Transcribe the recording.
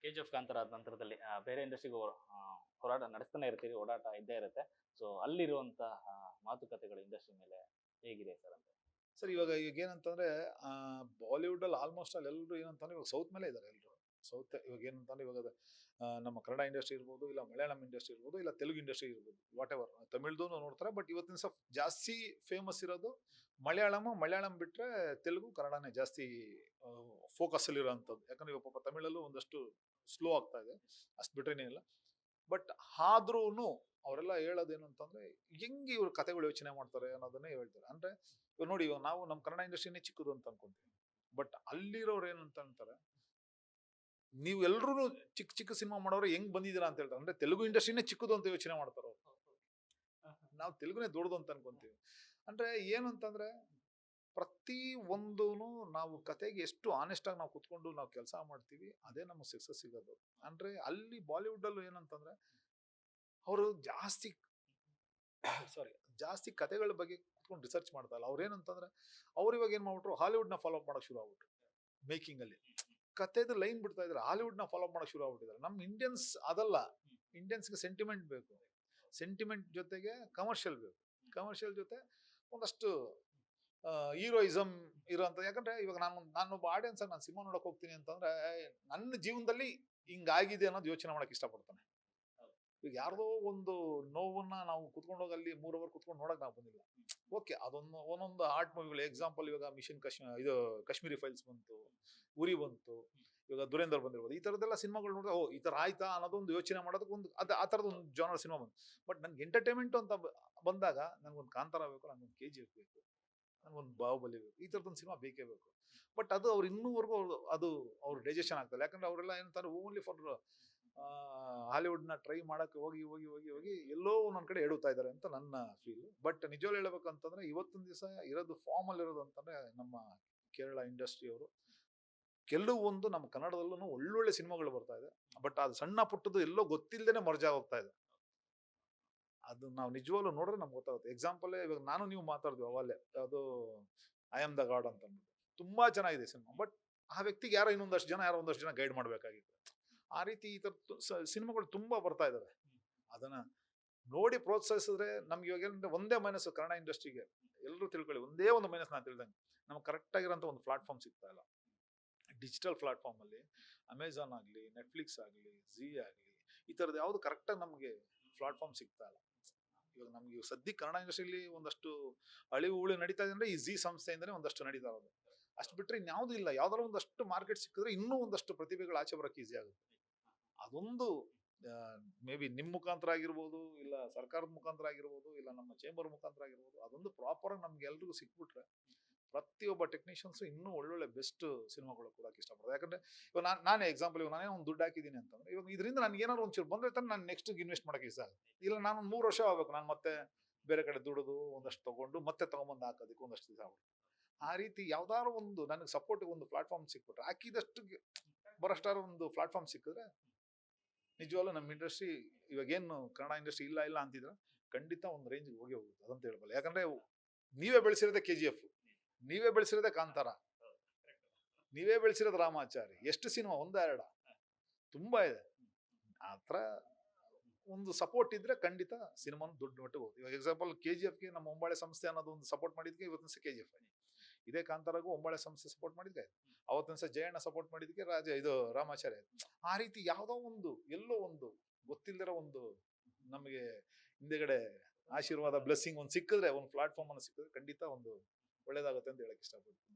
KGF Kantara ಆದ ನಂತರದಲ್ಲಿ ಬೇರೆ ಇಂಡಸ್ಟ್ರಿಗೆ ಹೋರಾಟ ನಡೆಸ್ತಾನೆ ಇರ್ತೀರಿ, ಓಡಾಟ ಇದ್ದೇ ಇರುತ್ತೆ. ಸೊ ಅಲ್ಲಿರುವಂತಹ ಮಾತುಕತೆಗಳು ಇಂಡಸ್ಟ್ರಿ ಮೇಲೆ ಹೇಗಿದೆ ಸರ್ ಅಂತ? ಸರ್ ಈಗ ಏನಂತಂದ್ರೆ ಬಾಲಿವುಡ್ ಅಲ್ಲಿ ಆಲ್ಮೋಸ್ಟ್ ಅಲ್ಲಿ ಎಲ್ಲರೂ ಏನಂತಂದ್ರೆ ಇವಾಗ ಸೌತ್ ಮೇಲೆ ಇದ್ದಾರೆ ಎಲ್ಲರೂ. ಸೌತ್ ಇವಾಗ ಏನಂತಂದ್ರೆ ಇವಾಗ ನಮ್ಮ ಕನ್ನಡ ಇಂಡಸ್ಟ್ರಿ ಇರ್ಬೋದು, ಇಲ್ಲ ಮಲಯಾಳಂ ಇಂಡಸ್ಟ್ರಿ ಇರ್ಬೋದು, ಇಲ್ಲ ತೆಲುಗು ಇಂಡಸ್ಟ್ರಿ ಇರ್ಬೋದು, ವಾಟ್ ಎವರ್. ತಮಿಳ್ದು ನೋಡ್ತಾರೆ, ಬಟ್ ಇವತ್ತಿನ ಸಹ ಜಾಸ್ತಿ ಫೇಮಸ್ ಇರೋದು ಮಲಯಾಳಂ ಬಿಟ್ರೆ ತೆಲುಗು ಕನ್ನಡನೇ ಜಾಸ್ತಿ ಫೋಕಸ್ ಅಲ್ಲಿ ಇರೋಂಥದ್ದು. ಯಾಕಂದ್ರೆ ಇವಾಗ ಪಾಪ ತಮಿಳಲ್ಲೂ ಒಂದಷ್ಟು ಸ್ಲೋ ಆಗ್ತಾ ಇದೆ, ಅಷ್ಟು ಬಿಟ್ರೇನೇ ಇಲ್ಲ. ಬಟ್ ಆದ್ರೂನು ಅವರೆಲ್ಲ ಹೇಳೋದೇನು ಅಂತಂದ್ರೆ ಹೆಂಗೆ ಇವ್ರು ಕತೆಗಳು ಯೋಚನೆ ಮಾಡ್ತಾರೆ ಅನ್ನೋದನ್ನೇ ಹೇಳ್ತಾರೆ. ಅಂದ್ರೆ ಇವಾಗ ನೋಡಿ, ಇವಾಗ ನಾವು ನಮ್ಮ ಕನ್ನಡ ಇಂಡಸ್ಟ್ರಿನೇ ಚಿಕ್ಕದು ಅಂತ ಅನ್ಕೊಂತೀವಿ, ಬಟ್ ಅಲ್ಲಿರೋರು ಏನಂತ ಅಂತಾರೆ, ನೀವು ಎಲ್ರು ಚಿಕ್ಕ ಚಿಕ್ಕ ಸಿನಿಮಾ ಮಾಡೋರು ಹೆಂಗ್ ಬಂದಿದ್ದೀರಾ ಅಂತ ಹೇಳ್ತಾರೆ. ಅಂದ್ರೆ ತೆಲುಗು ಇಂಡಸ್ಟ್ರಿನೇ ಚಿಕ್ಕದು ಅಂತ ಯೋಚನೆ ಮಾಡ್ತಾರ ಅವ್ರು. ನಾವು ತೆಲುಗುನೇ ದೊಡ್ಡದು ಅಂತ ಅನ್ಕೊಂತೀವಿ. ಅಂದ್ರೆ ಏನು ಅಂತಂದ್ರೆ ಪ್ರತಿ ಒಂದೂನು ನಾವು ಕತೆಗೆ ಎಷ್ಟು ಆನೆಸ್ಟ್ ಆಗಿ ನಾವು ಕುತ್ಕೊಂಡು ನಾವು ಕೆಲಸ ಮಾಡ್ತೀವಿ, ಅದೇ ನಮಗೆ ಸಕ್ಸಸ್ ಸಿಗೋದು. ಅಂದ್ರೆ ಅಲ್ಲಿ ಬಾಲಿವುಡ್ ಅಲ್ಲೂ ಏನಂತಂದ್ರೆ ಅವರು ಜಾಸ್ತಿ ಕತೆಗಳ ಬಗ್ಗೆ ಕುತ್ಕೊಂಡು ರಿಸರ್ಚ್ ಮಾಡ್ತಾ ಇಲ್ಲ. ಅವ್ರು ಏನಂತಂದ್ರೆ ಅವ್ರು ಇವಾಗ ಏನ್ ಮಾಡ್ಬಿಟ್ರು, ಹಾಲಿವುಡ್ ನ ಫಾಲೋ ಮಾಡಕ್ ಶುರು ಆಗ್ಬಿಟ್ರು. ಮೇಕಿಂಗ್ ಅಲ್ಲಿ ಕತೆದು ಲೈನ್ ಬಿಡ್ತಾ ಇದ್ದಾರೆ, ಹಾಲಿವುಡ್ ನ ಫಾಲೋ ಮಾಡಕ್ ಶುರು ಆಗ್ಬಿಟ್ಟಿದ್ದಾರೆ. ನಮ್ ಇಂಡಿಯನ್ಸ್ ಅದಲ್ಲ, ಇಂಡಿಯನ್ಸ್ಗೆ ಸೆಂಟಿಮೆಂಟ್ ಬೇಕು, ಸೆಂಟಿಮೆಂಟ್ ಜೊತೆಗೆ ಕಮರ್ಷಿಯಲ್ ಬೇಕು, ಕಮರ್ಷಿಯಲ್ ಜೊತೆ ಒಂದಷ್ಟು ಹೀರೋಯಿಸಮ್ ಇರೋಂಥ. ಯಾಕಂದ್ರೆ ಇವಾಗ ನಾನೊಬ್ಬ ಆಡಿಯನ್ಸ್ ಆಗಿ ನಾನು ಸಿನಿಮಾ ನೋಡಕ್ ಹೋಗ್ತೀನಿ ಅಂತಂದ್ರೆ ನನ್ನ ಜೀವನದಲ್ಲಿ ಹಿಂಗಾಗಿದೆ ಅನ್ನೋದು ಯೋಚನೆ ಮಾಡಕ್ ಇಷ್ಟಪಡ್ತಾನೆ. ಈಗ ಯಾರ್ದೋ ಒಂದು ನೋವನ್ನ ನಾವು ಕುತ್ಕೊಂಡು ಹೋಗಿ ಅಲ್ಲಿ 3 ಅವರ್ ಕುತ್ಕೊಂಡು ನೋಡಕ್ ನಾವು ಬಂದಿಲ್ಲ. ಓಕೆ, ಅದೊಂದು ಒಂದೊಂದು ಆರ್ಟ್ ಮೂವಿಗಳು ಎಕ್ಸಾಂಪಲ್, ಇವಾಗ ಮಿಷನ್ ಇದು ಕಾಶ್ಮೀರಿ ಫೈಲ್ಸ್ ಬಂತು, ಉರಿ ಬಂತು, ಇವಾಗ ದುರೇಂದರ್ ಬಂದಿರ್ಬೋದು. ಈ ತರದೆಲ್ಲ ಸಿನಿಮಾಗಳು ನೋಡಿದ್ರೆ ಈ ತರ ಆಯ್ತಾ ಅನ್ನೋದೊಂದು ಯೋಚನೆ ಮಾಡೋದಕ್ಕೆ ಒಂದು ಆ ತರದ ಒಂದು ಜಾನರ್ ಸಿನಿಮಾ ಬಂತು. ಬಟ್ ನನ್ಗೆ ಎಂಟರ್ಟೈನ್ಮೆಂಟ್ ಅಂತ ಬಂದಾಗ ನನ್ಗೊಂದು ಕಾಂತಾರ ಬೇಕು, ನನ್ಗೊಂದು ಕೆಜಿಎಫ್ ಬೇಕು, ನನ್ಗೊಂದು ಬಾಹುಬಲಿ ಬೇಕು, ಈ ತರದೊಂದು ಸಿನಿಮಾ ಬೇಕೇ ಬೇಕು. ಬಟ್ ಅದು ಅವ್ರು ಇನ್ನೂವರೆಗೂ ಅದು ಅವ್ರು ಡೈಜೆಷನ್ ಆಗ್ತದೆ. ಯಾಕಂದ್ರೆ ಅವರೆಲ್ಲ ಏನಂತಾರೆ, ಓನ್ಲಿ ಫಾರ್ ಹಾಲಿವುಡ್ ನ ಟ್ರೈ ಮಾಡಕ್ಕೆ ಹೋಗಿ ಹೋಗಿ ಹೋಗಿ ಹೋಗಿ ಎಲ್ಲೋ ಒಂದೊಂದ್ ಕಡೆ ಎಡುತ್ತಾ ಇದ್ದಾರೆ ಅಂತ ನನ್ನ ಫೀಲ್. ಬಟ್ ನಿಜವಾಗ್ಲೂ ಹೇಳ್ಬೇಕಂತಂದ್ರೆ ಇವತ್ತಿನ ದಿವಸ ಇರೋದು ಫಾರ್ಮ್ ಅಲ್ಲಿ ಇರೋದು ಅಂತಂದ್ರೆ ನಮ್ಮ ಕೇರಳ ಇಂಡಸ್ಟ್ರಿ ಅವರು ಕೆಲವೊಂದು ನಮ್ಮ ಕನ್ನಡದಲ್ಲೂ ಒಳ್ಳೊಳ್ಳೆ ಸಿನಿಮಾಗಳು ಬರ್ತಾ ಇದೆ. ಬಟ್ ಅದು ಸಣ್ಣ ಪುಟ್ಟದ್ದು ಎಲ್ಲೋ ಗೊತ್ತಿಲ್ಲದೇನೆ ಮರ್ಜಾ ಹೋಗ್ತಾ ಇದೆ. ಅದು ನಾವು ನಿಜವಾಗ್ಲೂ ನೋಡಿದ್ರೆ ನಮ್ಗೆ ಗೊತ್ತಾಗುತ್ತೆ. ಎಕ್ಸಾಂಪಲ್ ಇವಾಗ ನಾನು ನೀವು ಮಾತಾಡಿದ್ವಿ ಅವಲ್ಲೇ, ಅದು ಐ ಆಮ್ ದ ಗಾಡ್ ಅಂತ ಅಂದ್ಬಿಟ್ಟು ತುಂಬಾ ಚೆನ್ನಾಗಿದೆ ಸಿನಿಮಾ. ಬಟ್ ಆ ವ್ಯಕ್ತಿಗೆ ಯಾರೋ ಒಂದಷ್ಟು ಜನ ಗೈಡ್ ಮಾಡ್ಬೇಕಾಗಿತ್ತು. ಆ ರೀತಿ ಈ ತರ ಸಿನಿಮಾಗಳು ತುಂಬಾ ಬರ್ತಾ ಇದಾವೆ. ಅದನ್ನ ನೋಡಿ ಪ್ರೋತ್ಸಾಹಿಸಿದ್ರೆ ನಮ್ಗೆ ಇವಾಗ ಏನಂದ್ರೆ ಒಂದೇ ಮೈನಸ್ ಕನ್ನಡ ಇಂಡಸ್ಟ್ರಿಗೆ, ಎಲ್ಲರೂ ತಿಳ್ಕೊಳ್ಳಿ, ಒಂದೇ ಒಂದು ಮೈನಸ್ ನಾನು ತಿಳ್ದಂಗೆ, ನಮ್ಗೆ ಕರೆಕ್ಟ್ ಆಗಿರೋಂಥ ಒಂದು ಪ್ಲಾಟ್ಫಾರ್ಮ್ ಸಿಗ್ತಾ ಇಲ್ಲ. ಡಿಜಿಟಲ್ ಪ್ಲಾಟ್ಫಾರ್ಮ್ ಅಲ್ಲಿ ಅಮೆಝಾನ್ ಆಗಲಿ, ನೆಟ್ಫ್ಲಿಕ್ಸ್ ಆಗಲಿ, ಝೀ ಆಗಲಿ, ಈ ತರದ್ದು ಯಾವ್ದು ಕರೆಕ್ಟಾಗಿ ನಮಗೆ ಪ್ಲಾಟ್ಫಾರ್ಮ್ ಸಿಗ್ತಾ ಇಲ್ಲ. ಇವಾಗ ನಮ್ಗೆ ಸದ್ಯಕ್ಕೆ ಕನ್ನಡ ಇಂಡಸ್ಟ್ರಿಯಲ್ಲಿ ಒಂದಷ್ಟು ಅಳಿವು ಉಳಿ ನಡೀತಾ ಇದೆ ಅಂದ್ರೆ ಈ ಝೀ ಸಂಸ್ಥೆಯಿಂದನೇ ಒಂದಷ್ಟು ನಡೀತಾ ಇರೋದು. ಅಷ್ಟು ಬಿಟ್ರೆ ಇನ್ಯಾವುದೂ ಇಲ್ಲ. ಯಾವ್ದಾದ್ರು ಒಂದಷ್ಟು ಮಾರ್ಕೆಟ್ ಸಿಕ್ಕಿದ್ರೆ ಇನ್ನೂ ಒಂದಷ್ಟು ಪ್ರತಿಭೆಗಳು ಆಚೆ ಬರಕ್ಕೆ ಈಸಿ ಆಗುತ್ತೆ. ಅದೊಂದು ಮೇ ಬಿ ನಿಮ್ ಮುಖಾಂತರ ಆಗಿರ್ಬೋದು, ಇಲ್ಲ ಸರ್ಕಾರದ ಮುಖಾಂತರ ಆಗಿರ್ಬೋದು, ಇಲ್ಲ ನಮ್ಮ ಚೇಂಬರ್ ಮುಖಾಂತರ ಆಗಿರ್ಬೋದು, ಅದೊಂದು ಪ್ರಾಪರ್ ಆಗಿ ನಮ್ಗೆ ಎಲ್ರಿಗೂ ಸಿಕ್ಬಿಟ್ರೆ ಪ್ರತಿಯೊಬ್ಬ ಟೆಕ್ನಿಷಿಯನ್ಸ್ ಇನ್ನೂ ಒಳ್ಳೊಳ್ಳೆ ಬೆಸ್ಟ್ ಸಿನಿಮಾಗಳು ಕೊಡಕ್ಕೆ ಇಷ್ಟಪಡ್ತಾರೆ. ಯಾಕಂದ್ರೆ ಇವಾಗ ನಾನೇ ಎಕ್ಸಾಂಪಲ್, ಇವಾಗ ನಾನೇ ಒಂದು ದುಡ್ಡು ಹಾಕಿದ್ದೀನಿ ಅಂತಂದ್ರೆ ಇವಾಗ ಇದರಿಂದ ನನ್ಗೆ ಏನಾದ್ರು ಒಂಚೂರು ಬಂದ್ರೆ ತಾನೆ ನಾನು ನೆಕ್ಸ್ಟ್ ಇನ್ವೆಸ್ಟ್ ಮಾಡಕ್ಕೆ ಇಷ್ಟ ಆಗುತ್ತೆ. ಇಲ್ಲ ನಾನು 3 ವರ್ಷ ಆಗ್ಬೇಕು, ನಾನು ಮತ್ತೆ ಬೇರೆ ಕಡೆ ದುಡಿದು ಒಂದಷ್ಟು ತಗೊಂಡು ಮತ್ತೆ ತಗೊಂಬಂದು ಹಾಕೋದಕ್ಕೆ ಒಂದಷ್ಟು ದಿವಸ ಆಗ್ಬಿಡುತ್ತೆ. ಆ ರೀತಿ ಯಾವ್ದಾದ್ರು ಒಂದು ನನಗೆ ಸಪೋರ್ಟ್ ಒಂದು ಪ್ಲಾಟ್ಫಾರ್ಮ್ ಸಿಕ್ಬಿಟ್ರೆ, ಹಾಕಿದಷ್ಟು ಬರೋಷ್ಟಾರ ಒಂದು ಪ್ಲಾಟ್ಫಾರ್ಮ್ ಸಿಕ್ಕಿದ್ರೆ ನಿಜವಾಗ್ಲೂ ನಮ್ಮ ಇಂಡಸ್ಟ್ರಿ ಇವಾಗೇನು ಕನ್ನಡ ಇಂಡಸ್ಟ್ರಿ ಇಲ್ಲ ಅಂತಿದ್ರೆ ಖಂಡಿತ ಒಂದು ರೇಂಜ್ಗೆ ಹೋಗುತ್ತೆ ಅದಂತ ಹೇಳ್ಬಲ್ಲ. ಯಾಕಂದ್ರೆ ನೀವೇ ಬೆಳೆಸಿರೋದೇ ಕೆಜಿಎಫ್, ನೀವೇ ಬೆಳೆಸಿರೋದೇ ಕಾಂತಾರ, ನೀವೇ ಬೆಳೆಸಿರೋದು ರಾಮಾಚಾರಿ. ಎಷ್ಟು ಸಿನಿಮಾ, ಒಂದೆರಡ, ತುಂಬಾ ಇದೆ. ಆತರ ಒಂದು ಸಪೋರ್ಟ್ ಇದ್ರೆ ಖಂಡಿತ ಸಿನಿಮಾನು ದೊಡ್ಡ ಮಟ್ಟಿಗೆ ಹೋಗುತ್ತೆ. ಇವಾಗ ಎಕ್ಸಾಂಪಲ್ ಕೆಜಿಎಫ್ಗೆ ನಮ್ಮ ಒಂಬಾಳೆ ಸಂಸ್ಥೆ ಅನ್ನೋದು ಒಂದು ಸಪೋರ್ಟ್ ಮಾಡಿದ್ಕೆ ಇವತ್ತಿನ ಕೆಜಿಎಫ್. ಇದೇ ಕಾಂತಾರಾಗೂ ಒಂಬಾಳೆ ಸಂಸ್ಥೆ ಸಪೋರ್ಟ್ ಮಾಡಿದ್ರೆ, ಅವತ್ತಿನ ಜಯಣ್ಣ ಸಪೋರ್ಟ್ ಮಾಡಿದಕ್ಕೆ ರಾಮಾಚಾರ್ಯ. ಆ ರೀತಿ ಯಾವ್ದೋ ಒಂದು ಎಲ್ಲೋ ಒಂದು ಗೊತ್ತಿಲ್ಲದಿರೋ ಒಂದು ನಮಗೆ ಹಿಂದೆಗಡೆ ಆಶೀರ್ವಾದ ಬ್ಲೆಸ್ಸಿಂಗ್ ಒಂದು ಸಿಕ್ಕಿದ್ರೆ, ಒಂದು ಪ್ಲಾಟ್ಫಾರ್ಮ್ ಅನ್ನು ಸಿಕ್ಕಿದ್ರೆ ಖಂಡಿತ ಒಂದು ಒಳ್ಳೇದಾಗುತ್ತೆ ಅಂತ ಹೇಳಕ್ ಇಷ್ಟಪಡ್ತೀನಿ.